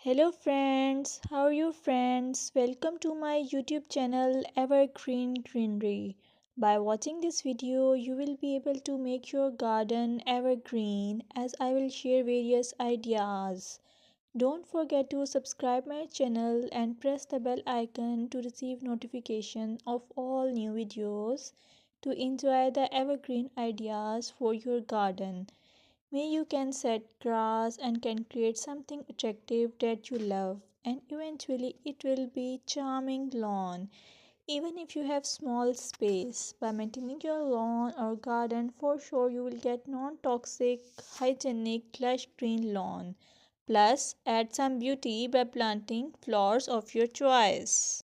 Hello friends, how are you friends? Welcome to my YouTube channel Evergreen Greenery. By watching this video, you will be able to make your garden evergreen as I will share various ideas. Don't forget to subscribe my channel and press the bell icon to receive notification of all new videos to enjoy the evergreen ideas for your garden. May you can set grass and can create something attractive that you love and eventually it will be charming lawn. Even if you have small space, by maintaining your lawn or garden for sure you will get non-toxic, hygienic, lush green lawn. Plus add some beauty by planting flowers of your choice.